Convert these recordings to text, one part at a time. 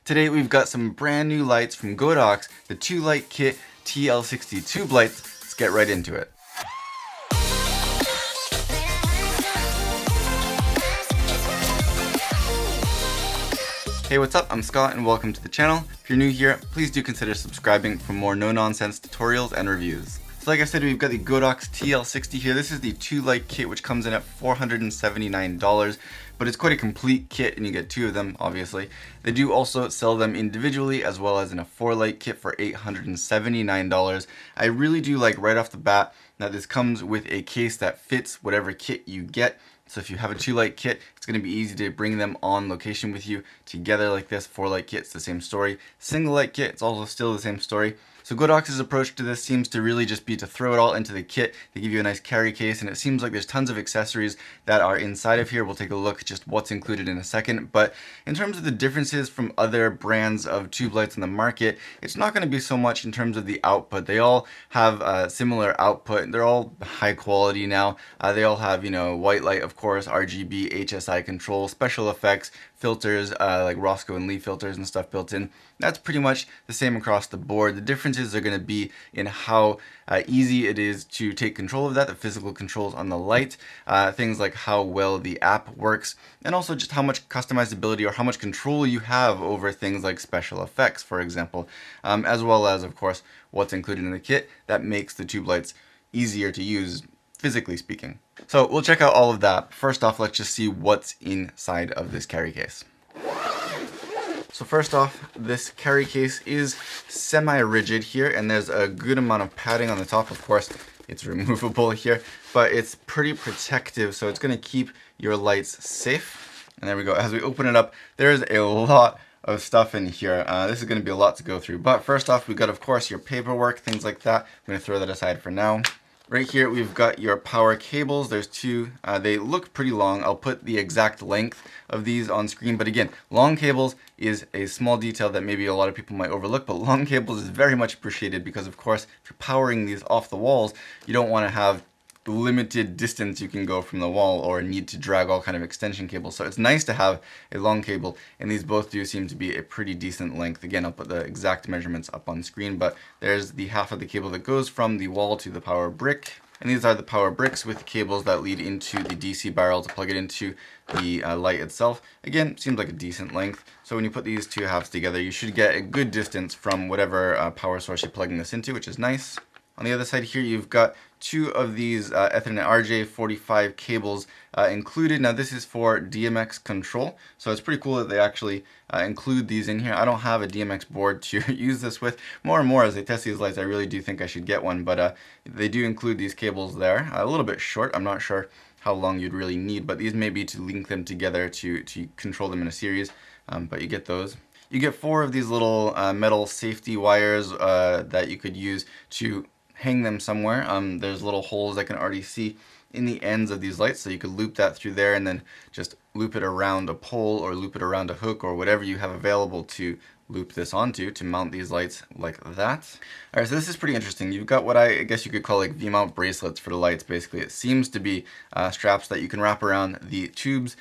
Today we've got some brand new lights from Godox, the 2-light kit TL60 tube lights. Let's get right into it. Hey, what's up? I'm Scott and welcome to the channel. If you're new here, please do consider subscribing for more no-nonsense tutorials and reviews. So like I said, we've got the Godox TL60 here. This is the 2-light kit, which comes in at $479, but it's quite a complete kit and you get two of them, obviously. They do also sell them individually as well as in a 4-light kit for $879. I really do like right off the bat that this comes with a case that fits whatever kit you get. So if you have a 2-light kit, it's going to be easy to bring them on location with you together like this. 4-light kit, it's the same story. Single light kit, it's also still the same story. So Godox's approach to this seems to really just be to throw it all into the kit. They give you a nice carry case, and it seems like there's tons of accessories that are inside of here. We'll take a look at just what's included in a second. But in terms of the differences from other brands of tube lights in the market, it's not going to be so much in terms of the output. They all have similar output. They're all high quality now. They all have, white light, of course, RGB, HSI control, special effects, filters like Roscoe and Lee filters and stuff built in. That's pretty much the same across the board. The differences are going to be in how easy it is to take control of that, the physical controls on the light, things like how well the app works, and also just how much customizability or how much control you have over things like special effects, for example, as well as, of course, what's included in the kit that makes the tube lights easier to use, physically speaking. So we'll check out all of that. First off, let's just see what's inside of this carry case. So first off, this carry case is semi-rigid here, and there's a good amount of padding on the top. Of course, it's removable here, but it's pretty protective, so it's going to keep your lights safe. And there we go. As we open it up, there's a lot of stuff in here. This is going to be a lot to go through. But first off, we've got, of course, your paperwork, things like that. I'm going to throw that aside for now. Right here, we've got your power cables. There's two. They look pretty long. I'll put the exact length of these on screen. But again, long cables is a small detail that maybe a lot of people might overlook, but long cables is very much appreciated because, of course, if you're powering these off the walls, you don't want to have limited distance you can go from the wall or need to drag all kind of extension cables. So it's nice to have a long cable, and these both do seem to be a pretty decent length. Again, I'll put the exact measurements up on screen, but there's the half of the cable that goes from the wall to the power brick. And these are the power bricks with cables that lead into the DC barrel to plug it into the light itself. Again, seems like a decent length. So when you put these two halves together, you should get a good distance from whatever power source you're plugging this into, which is nice. On the other side here, you've got two of these Ethernet RJ45 cables included. Now this is for DMX control, so it's pretty cool that they actually include these in here. I don't have a DMX board to use this with. More and more as I test these lights, I really do think I should get one, but they do include these cables there. A little bit short, I'm not sure how long you'd really need, but these may be to link them together to control them in a series, but you get those. You get 4 of these little metal safety wires that you could use to hang them somewhere. There's little holes I can already see in the ends of these lights, so you could loop that through there and then just loop it around a pole or loop it around a hook or whatever you have available to loop this onto to mount these lights like that. Alright, so this is pretty interesting. You've got what I guess you could call like V-mount bracelets for the lights, basically. It seems to be straps that you can wrap around the tubes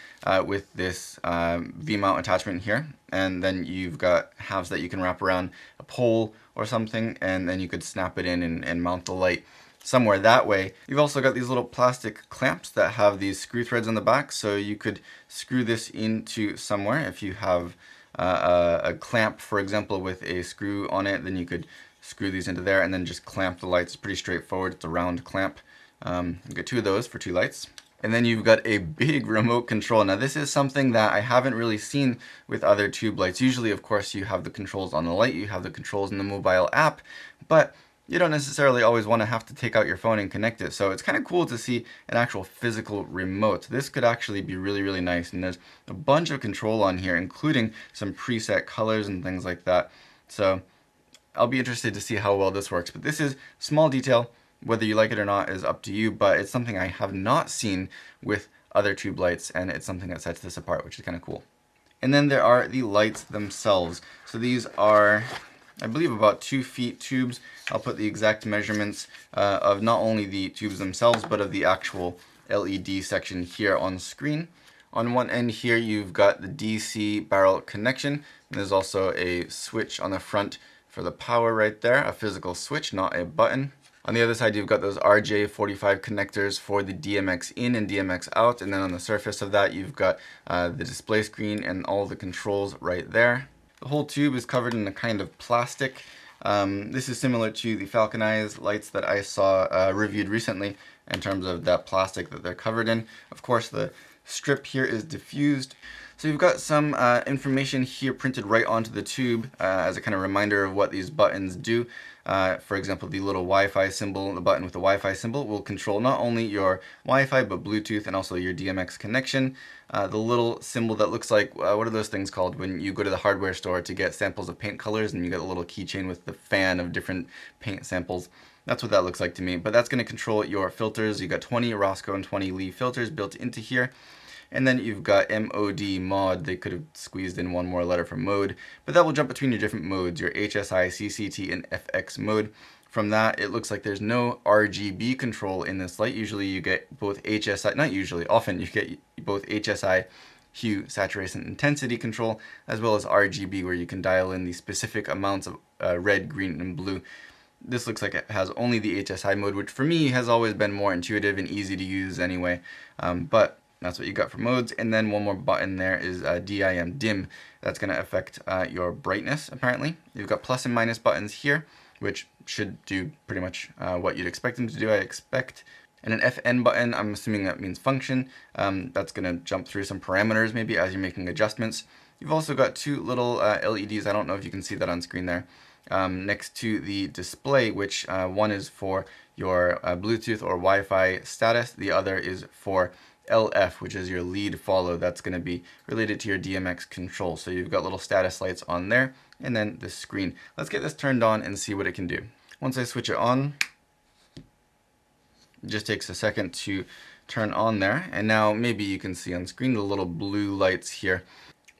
with this V-mount attachment here, and then you've got halves that you can wrap around a pole or something, and then you could snap it in and mount the light somewhere that way. You've also got these little plastic clamps that have these screw threads on the back, so you could screw this into somewhere. If you have a clamp, for example, with a screw on it, then you could screw these into there and then just clamp the lights. It's pretty straightforward. It's a round clamp. You get 2 of those for 2 lights. And then you've got a big remote control. Now this is something that I haven't really seen with other tube lights. Usually, of course, you have the controls on the light, you have the controls in the mobile app, but you don't necessarily always want to have to take out your phone and connect it. So it's kind of cool to see an actual physical remote. This could actually be really, really nice. And there's a bunch of control on here, including some preset colors and things like that. So I'll be interested to see how well this works. But this is small detail. Whether you like it or not is up to you, but it's something I have not seen with other tube lights, and it's something that sets this apart, which is kind of cool. And then there are the lights themselves. So these are, I believe, about 2 feet tubes. I'll put the exact measurements of not only the tubes themselves, but of the actual LED section here on screen. On one end here, you've got the DC barrel connection. And there's also a switch on the front for the power right there, a physical switch, not a button. On the other side, you've got those RJ45 connectors for the DMX in and DMX out. And then on the surface of that, you've got the display screen and all the controls right there. The whole tube is covered in a kind of plastic. This is similar to the Falcon Eyes lights that I saw reviewed recently in terms of that plastic that they're covered in. Of course, the strip here is diffused. So you've got some information here printed right onto the tube as a kind of reminder of what these buttons do. For example, the little Wi-Fi symbol, the button with the Wi-Fi symbol, will control not only your Wi-Fi but Bluetooth and also your DMX connection. The little symbol that looks like, what are those things called when you go to the hardware store to get samples of paint colors and you get a little keychain with the fan of different paint samples? That's what that looks like to me. But that's going to control your filters. You've got 20 Roscoe and 20 Lee filters built into here. And then you've got mod. They could have squeezed in one more letter for mode, but that will jump between your different modes, your HSI, CCT, and FX mode. From that, it looks like there's no RGB control in this light. Usually you get both HSI, not usually, often you get both HSI, hue, saturation, intensity control, as well as RGB, where you can dial in the specific amounts of red, green, and blue. This looks like it has only the HSI mode, which for me has always been more intuitive and easy to use anyway. But that's what you got for modes. And then one more button there is dim. That's going to affect your brightness, apparently. You've got plus and minus buttons here, which should do pretty much what you'd expect them to do, I expect. And an FN button, I'm assuming that means function. That's going to jump through some parameters maybe as you're making adjustments. You've also got two little LEDs. I don't know if you can see that on screen there. Next to the display, which one is for your Bluetooth or Wi-Fi status. The other is for LF, which is your lead follow. That's going to be related to your DMX control. So you've got little status lights on there, and then the screen. Let's get this turned on and see what it can do. Once I switch it on, it just takes a second to turn on there. And now maybe you can see on screen the little blue lights here.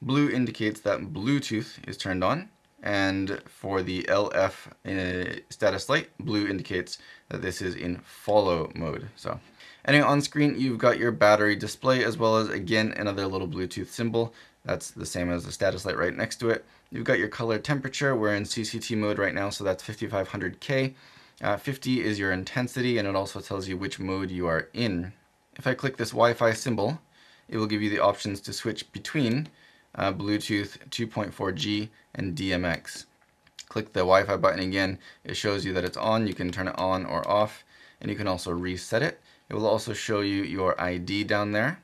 Blue indicates that Bluetooth is turned on. And for the LF status light, blue indicates that this is in follow mode. So anyway, on screen, you've got your battery display as well as, again, another little Bluetooth symbol. That's the same as the status light right next to it. You've got your color temperature. We're in CCT mode right now, so that's 5500K. 50 is your intensity, and it also tells you which mode you are in. If I click this Wi-Fi symbol, it will give you the options to switch between Bluetooth 2.4G and DMX. Click the Wi-Fi button again. It shows you that it's on. You can turn it on or off, and you can also reset it. It will also show you your ID down there.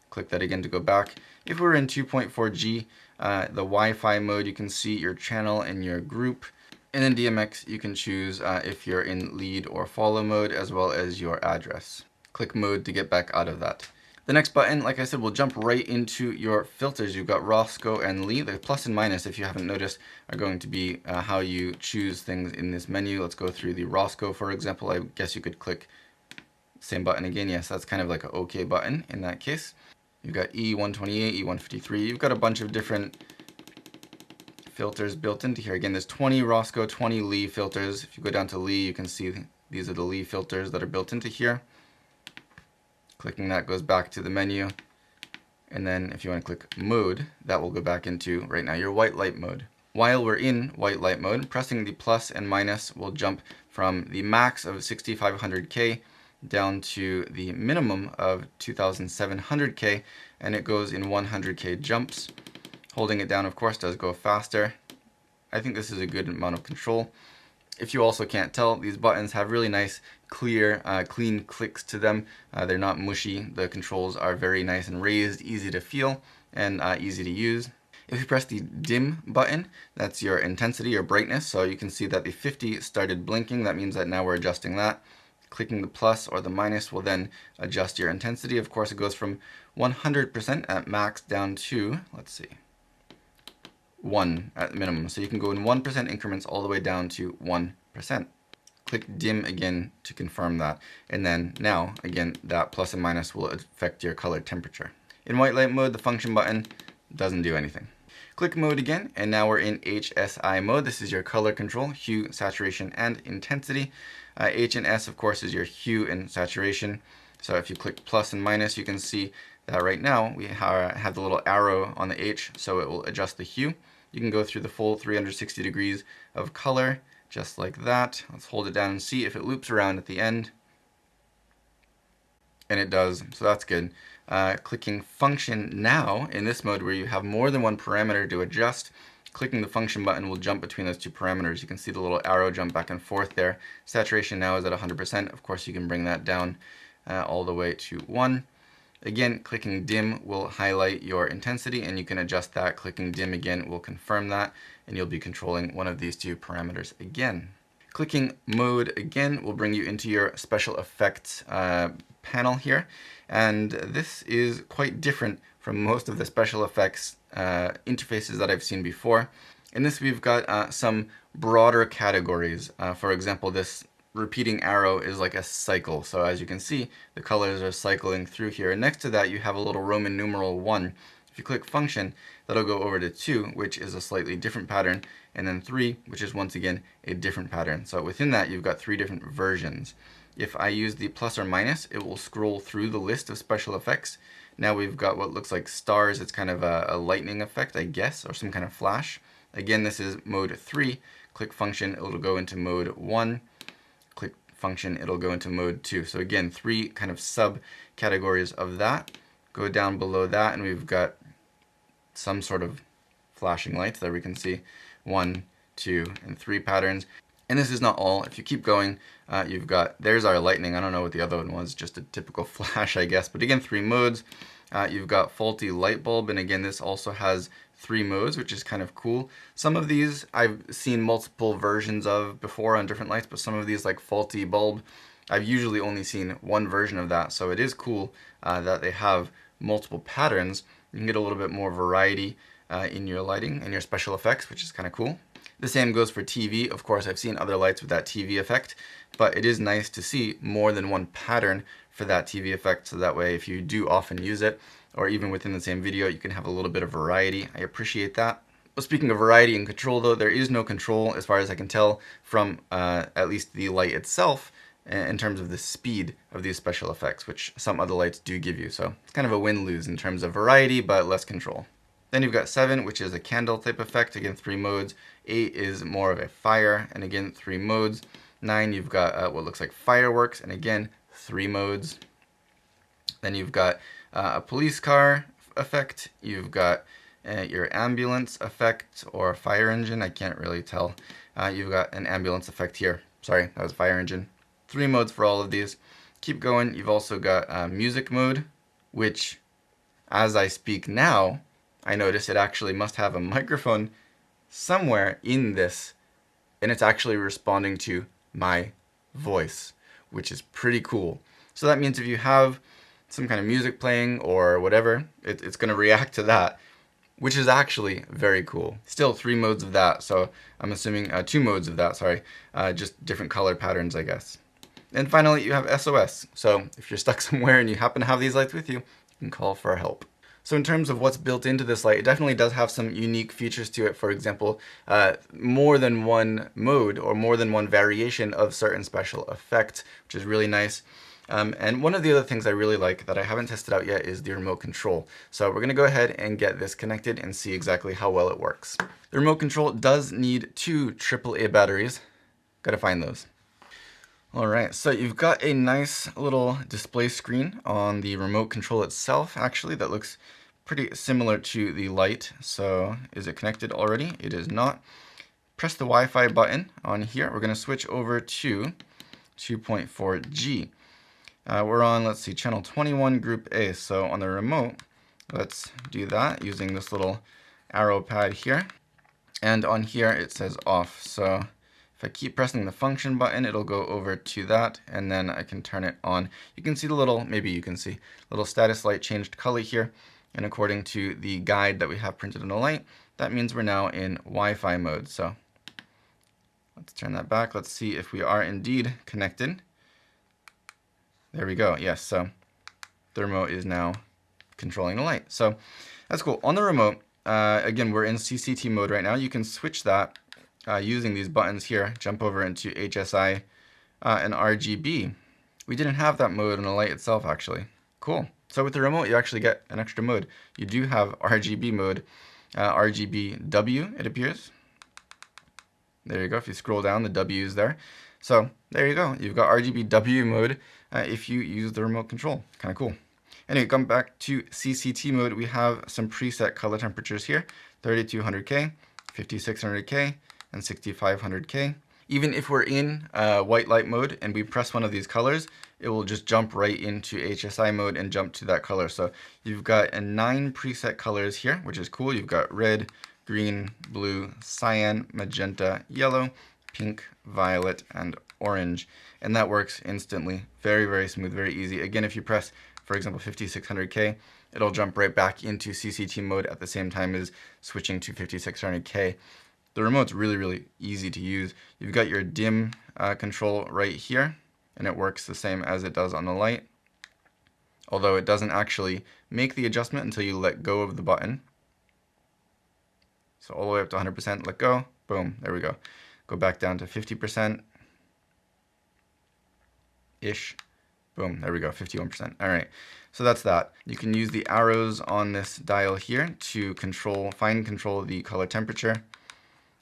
Click that again to go back. If we're in 2.4G, the Wi-Fi mode, you can see your channel and your group. And in DMX, you can choose if you're in lead or follow mode, as well as your address. Click mode to get back out of that. The next button, like I said, will jump right into your filters. You've got Roscoe and Lee. The plus and minus, if you haven't noticed, are going to be how you choose things in this menu. Let's go through the Roscoe, for example. I guess you could click same button again. Yes, that's kind of like an OK button in that case. You've got E128, E153. You've got a bunch of different filters built into here. Again, there's 20 Roscoe, 20 Lee filters. If you go down to Lee, you can see these are the Lee filters that are built into here. Clicking that goes back to the menu. And then if you want to click mode, that will go back into, right now, your white light mode. While we're in white light mode, pressing the plus and minus will jump from the max of 6500K down to the minimum of 2700K, and it goes in 100K jumps. Holding it down, of course, does go faster. I think this is a good amount of control. If you also can't tell, these buttons have really nice, clear, clean clicks to them. They're not mushy. The controls are very nice and raised, easy to feel, and easy to use. If you press the dim button, that's your intensity or brightness. So you can see that the 50 started blinking. That means that now we're adjusting that. Clicking the plus or the minus will then adjust your intensity. Of course, it goes from 100% at max down to, let's see, 1 at minimum. So you can go in 1% increments all the way down to 1%. Click dim again to confirm that. And then now, again, that plus and minus will affect your color temperature. In white light mode, the function button doesn't do anything. Click mode again, and now we're in HSI mode. This is your color control, hue, saturation, and intensity. H and S, of course, is your hue and saturation. So if you click plus and minus, you can see that right now we have the little arrow on the H, so it will adjust the hue. You can go through the full 360 degrees of color, just like that. Let's hold it down and see if it loops around at the end. And it does, so that's good. Clicking function now in this mode where you have more than one parameter to adjust, clicking the function button will jump between those two parameters. You can see the little arrow jump back and forth there. Saturation now is at 100%. Of course, you can bring that down all the way to 1. Again, clicking dim will highlight your intensity, and you can adjust that. Clicking dim again will confirm that, and you'll be controlling one of these two parameters again. Clicking mode again will bring you into your special effects panel here, and this is quite different from most of the special effects interfaces that I've seen before. In this, we've got some broader categories. For example, this repeating arrow is like a cycle. So as you can see, the colors are cycling through here. And next to that, you have a little Roman numeral 1. If you click function, that'll go over to 2, which is a slightly different pattern, and then 3, which is once again a different pattern. So within that, you've got 3 different versions. If I use the plus or minus, it will scroll through the list of special effects. Now we've got what looks like stars. It's kind of a lightning effect, I guess, or some kind of flash. Again, this is mode 3. Click function, it'll go into mode 1. Click function, it'll go into mode 2. So again, 3 kind of subcategories of that. Go down below that, and we've got some sort of flashing lights that we can see 1, 2, and 3 patterns. And this is not all. If you keep going, you've got, there's our lightning. I don't know what the other one was, just a typical flash, I guess. But again, 3 modes. You've got faulty light bulb, and again, this also has 3 modes, which is kind of cool. Some of these I've seen multiple versions of before on different lights, but some of these, like faulty bulb, I've usually only seen one version of that. So it is cool that they have multiple patterns. You can get a little bit more variety in your lighting and your special effects, which is kind of cool. The same goes for TV. Of course, I've seen other lights with that TV effect, but it is nice to see more than one pattern for that TV effect, so that way if you do often use it, or even within the same video, you can have a little bit of variety. I appreciate that. Well, speaking of variety and control though, there is no control as far as I can tell from at least the light itself in terms of the speed of these special effects, which some other lights do give you. So it's kind of a win-lose in terms of variety, but less control. Then you've got 7, which is a candle type effect, again 3 modes. 8 is more of a fire, and again 3 modes. 9, you've got what looks like fireworks, and again 3 modes. Then you've got a police car effect. You've got your ambulance effect or fire engine. I can't really tell. You've got an ambulance effect here. Sorry, that was fire engine. 3 modes for all of these. Keep going. You've also got music mode, which as I speak now, I notice it actually must have a microphone somewhere in this, and it's actually responding to my voice, which is pretty cool. So that means if you have some kind of music playing or whatever, it's going to react to that, which is actually very cool. Still 3 modes of that, so I'm assuming 2 modes of that, sorry, just different color patterns, I guess. And finally, you have SOS. So if you're stuck somewhere and you happen to have these lights with you, you can call for help. So in terms of what's built into this light, it definitely does have some unique features to it. For example, more than one mode or more than one variation of certain special effects, which is really nice. And one of the other things I really like that I haven't tested out yet is the remote control. So we're going to go ahead and get this connected and see exactly how well it works. The remote control does need 2 AAA batteries. Got to find those. Alright, so you've got a nice little display screen on the remote control itself, actually, that looks pretty similar to the light. So is it connected already? It is not. Press the Wi-Fi button on here. We're going to switch over to 2.4G. We're on, let's see, channel 21, group A. So on the remote, let's do that using this little arrow pad here. And on here it says off. So if I keep pressing the function button, it'll go over to that, and then I can turn it on. You can see the little, maybe you can see, little status light changed color here. And according to the guide that we have printed on the light, that means we're now in Wi-Fi mode. So let's turn that back. Let's see if we are indeed connected. There we go. Yes, so the remote is now controlling the light. So that's cool. On the remote, again, we're in CCT mode right now. You can switch that using these buttons here. Jump over into HSI and RGB. We didn't have that mode on the light itself, actually. Cool. So with the remote, you actually get an extra mode. You do have RGB mode, RGBW, it appears. There you go. If you scroll down, the W is there. So there you go. You've got RGBW mode if you use the remote control. Kind of cool. Anyway, come back to CCT mode. We have some preset color temperatures here: 3200K, 5600K, and 6500K. Even if we're in white light mode and we press one of these colors, it will just jump right into HSI mode and jump to that color. So you've got 9 preset colors here, which is cool. You've got red, green, blue, cyan, magenta, yellow, pink, violet, and orange. And that works instantly. Very, very smooth, very easy. Again, if you press, for example, 5600K, it'll jump right back into CCT mode at the same time as switching to 5600K. The remote's really, really easy to use. You've got your dim control right here, and it works the same as it does on the light. Although it doesn't actually make the adjustment until you let go of the button. So all the way up to 100%, let go, boom, there we go. Go back down to 50%-ish, boom, there we go, 51%. All right, so that's that. You can use the arrows on this dial here to fine control the color temperature.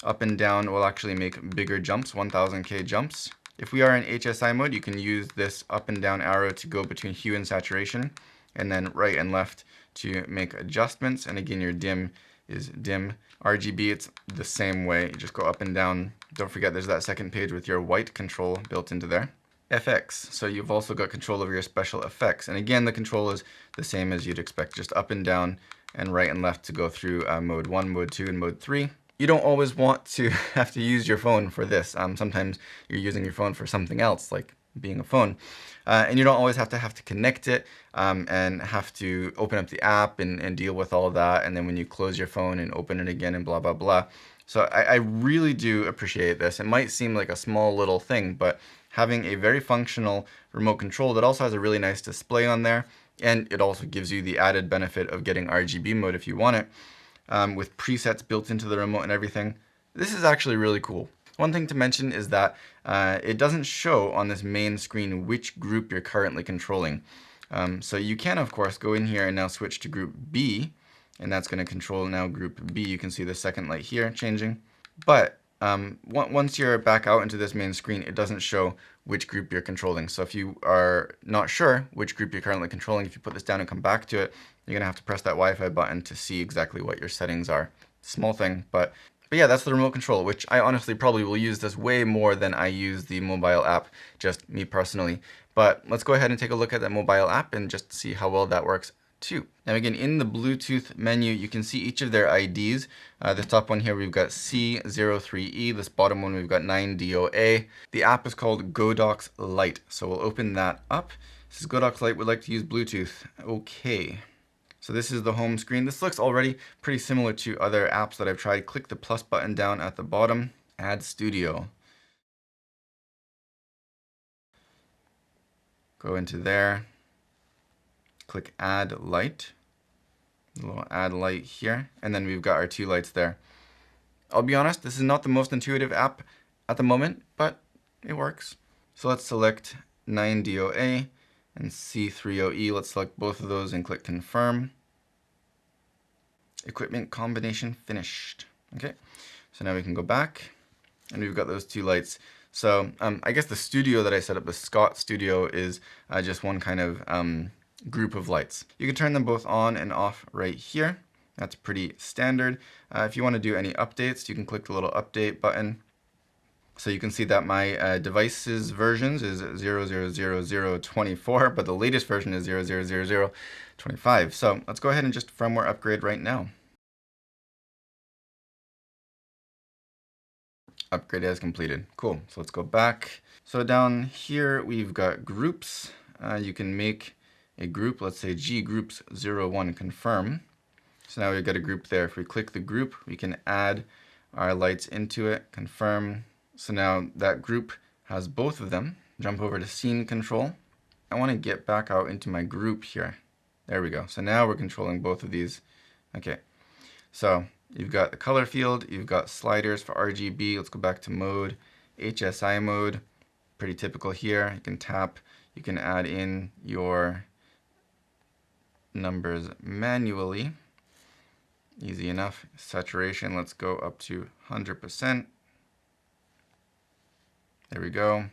Up and down will actually make bigger jumps, 1000K jumps. If we are in HSI mode, you can use this up and down arrow to go between hue and saturation, and then right and left to make adjustments. And again, your dim is dim. RGB, it's the same way. You just go up and down. Don't forget there's that second page with your white control built into there. FX, so you've also got control over your special effects. And again, the control is the same as you'd expect, just up and down and right and left to go through mode 1, mode 2, and mode 3. You don't always want to have to use your phone for this. Sometimes you're using your phone for something else, like being a phone. And you don't always have to connect it and have to open up the app and deal with all that. And then when you close your phone and open it again and blah, blah, blah. So I really do appreciate this. It might seem like a small little thing, but having a very functional remote control that also has a really nice display on there, and it also gives you the added benefit of getting RGB mode if you want it, with presets built into the remote and everything. This is actually really cool. One thing to mention is that it doesn't show on this main screen which group you're currently controlling. So you can, of course, go in here and now switch to group B, and that's going to control now group B. You can see the second light here changing. But once you're back out into this main screen, it doesn't show which group you're controlling. So if you are not sure which group you're currently controlling, if you put this down and come back to it, you're going to have to press that Wi-Fi button to see exactly what your settings are. Small thing, but yeah, that's the remote control, which I honestly probably will use this way more than I use the mobile app, just me personally. But let's go ahead and take a look at that mobile app and just see how well that works too. Now again, in the Bluetooth menu, you can see each of their IDs. This top one here, we've got C03E. This bottom one, we've got 9DOA. The app is called Godox Lite. So we'll open that up. This is Godox Lite, would like to use Bluetooth. Okay. So this is the home screen. This looks already pretty similar to other apps that I've tried. Click the plus button down at the bottom, add studio. Go into there, click add light, a little add light here, and then we've got our 2 lights there. I'll be honest, this is not the most intuitive app at the moment, but it works. So let's select 9DOA and C30E. Let's select both of those and click confirm. Equipment combination finished. Okay, so now we can go back and we've got those 2 lights. So I guess the studio that I set up, the Scott Studio, is just one kind of group of lights. You can turn them both on and off right here. That's pretty standard. If you want to do any updates, you can click the little update button. So you can see that my device's versions is 00024, but the latest version is 00025. So let's go ahead and just firmware upgrade right now. Upgrade has completed. Cool. So let's go back. So down here we've got groups. You can make a group, let's say G groups 01 confirm. So now we've got a group there. If we click the group, we can add our lights into it, confirm. So now that group has both of them. Jump over to scene control. I want to get back out into my group here. There we go. So now we're controlling both of these. Okay. So you've got the color field, you've got sliders for RGB. Let's go back to mode, HSI mode. Pretty typical here. You can tap, you can add in your numbers manually. Easy enough. Saturation, let's go up to 100%. There we go.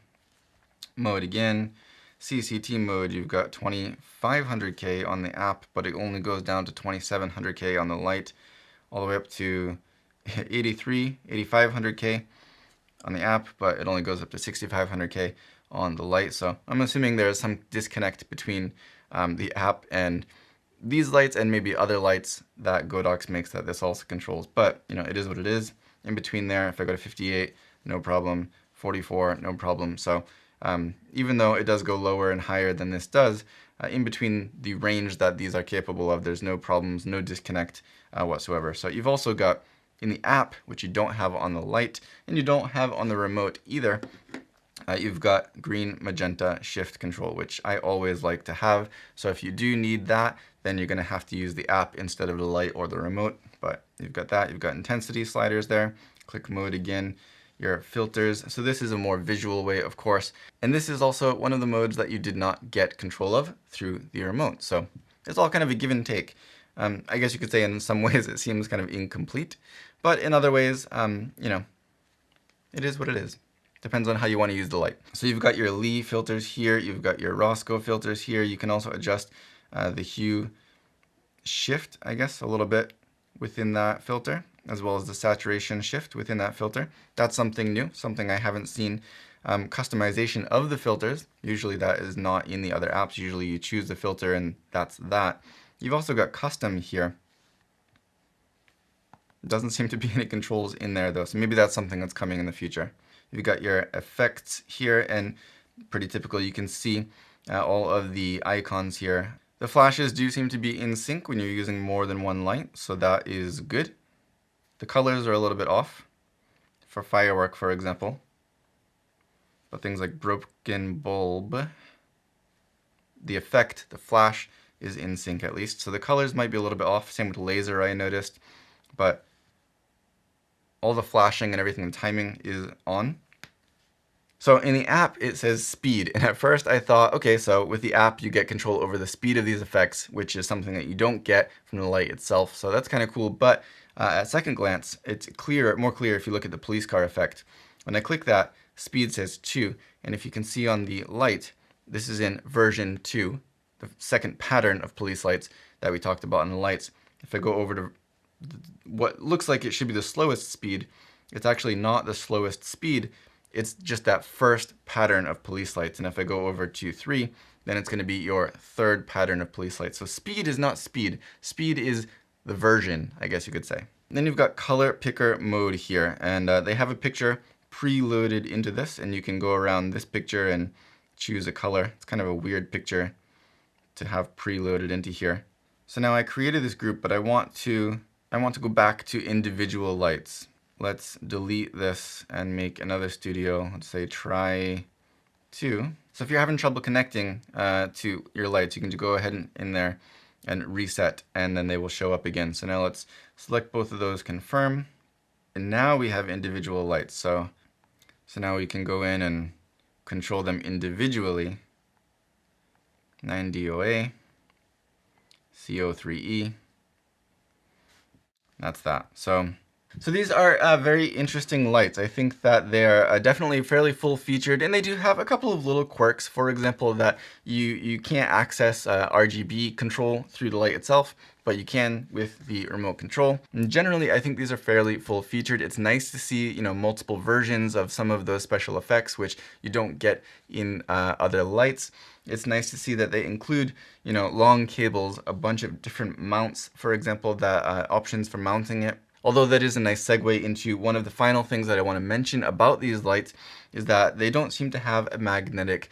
Mode again. CCT mode, you've got 2500K on the app, but it only goes down to 2700K on the light, all the way up to 8500K on the app, but it only goes up to 6500K on the light. So I'm assuming there's some disconnect between the app and these lights and maybe other lights that Godox makes that this also controls. But you know, it is what it is. In between there, if I go to 58, no problem. 44, no problem. So even though it does go lower and higher than this does, in between the range that these are capable of, there's no problems, no disconnect whatsoever. So you've also got in the app, which you don't have on the light, and you don't have on the remote either, you've got green, magenta, shift control, which I always like to have. So if you do need that, then you're going to have to use the app instead of the light or the remote. But you've got that. You've got intensity sliders there. Click mode again. Your filters. So this is a more visual way, of course. And this is also one of the modes that you did not get control of through the remote. So it's all kind of a give and take. I guess you could say in some ways it seems kind of incomplete, but in other ways, you know, it is what it is. Depends on how you want to use the light. So you've got your Lee filters here. You've got your Roscoe filters here. You can also adjust the hue shift, I guess, a little bit within that filter, as well as the saturation shift within that filter. That's something new, something I haven't seen. Customization of the filters, usually that is not in the other apps. Usually you choose the filter and that's that. You've also got custom here. Doesn't seem to be any controls in there though, so maybe that's something that's coming in the future. You've got your effects here, and pretty typical, you can see all of the icons here. The flashes do seem to be in sync when you're using more than one light, so that is good. The colors are a little bit off for firework, for example. But things like broken bulb, the effect, the flash is in sync at least. So the colors might be a little bit off. Same with laser, I noticed. But all the flashing and everything, the timing is on. So in the app, it says speed. And at first I thought, okay, so with the app, you get control over the speed of these effects, which is something that you don't get from the light itself. So that's kind of cool. But at second glance, it's clear, more clear if you look at the police car effect. When I click that, speed says 2. And if you can see on the light, this is in version 2, the second pattern of police lights that we talked about in the lights. If I go over to what looks like it should be the slowest speed, it's actually not the slowest speed. It's just that first pattern of police lights. And if I go over to 3, then it's going to be your third pattern of police lights. So speed is not speed. Speed is the version, I guess you could say. And then you've got color picker mode here, and they have a picture preloaded into this, and you can go around this picture and choose a color. It's kind of a weird picture to have preloaded into here. So now I created this group, but I want to go back to individual lights. Let's delete this and make another studio. Let's say try 2. So if you're having trouble connecting to your lights, you can just go ahead in there and reset, and then they will show up again. So now let's select both of those, confirm, and now we have individual lights. So now we can go in and control them individually. 9DOA, CO3E. That's that. So these are very interesting lights. I think that they're definitely fairly full-featured, and they do have a couple of little quirks. For example, that you can't access RGB control through the light itself, but you can with the remote control. And generally, I think these are fairly full-featured. It's nice to see, you know, multiple versions of some of those special effects, which you don't get in other lights. It's nice to see that they include, you know, long cables, a bunch of different mounts, for example, that options for mounting it. Although that is a nice segue into one of the final things that I want to mention about these lights is that they don't seem to have a magnetic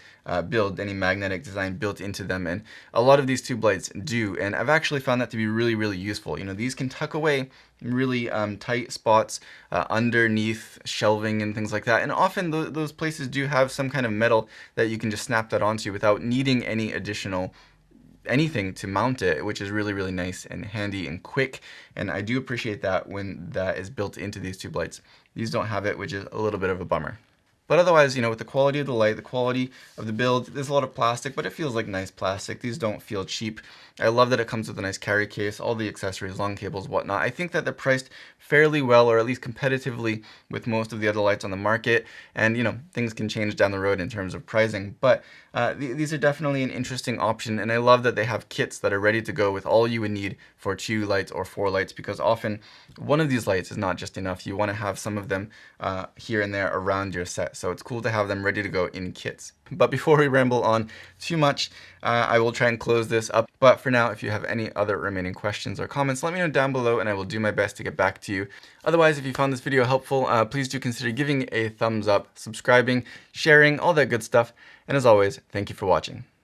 build, any magnetic design built into them, and a lot of these tube lights do, and I've actually found that to be really, really useful. You know, these can tuck away in really tight spots underneath shelving and things like that, and often those places do have some kind of metal that you can just snap that onto without needing any additional anything to mount it, which is really, really nice and handy and quick. And I do appreciate that when that is built into these tube lights. These don't have it, which is a little bit of a bummer. But otherwise, you know, with the quality of the light, the quality of the build, there's a lot of plastic, but it feels like nice plastic. These don't feel cheap. I love that it comes with a nice carry case, all the accessories, long cables, whatnot. I think that they're priced fairly well, or at least competitively with most of the other lights on the market. And, you know, things can change down the road in terms of pricing. But these are definitely an interesting option. And I love that they have kits that are ready to go with all you would need for 2 lights or 4 lights, because often one of these lights is not just enough. You want to have some of them here and there around your set. So it's cool to have them ready to go in kits. But before we ramble on too much, I will try and close this up. But for now, if you have any other remaining questions or comments, let me know down below and I will do my best to get back to you. Otherwise, if you found this video helpful, please do consider giving a thumbs up, subscribing, sharing, all that good stuff. And as always, thank you for watching.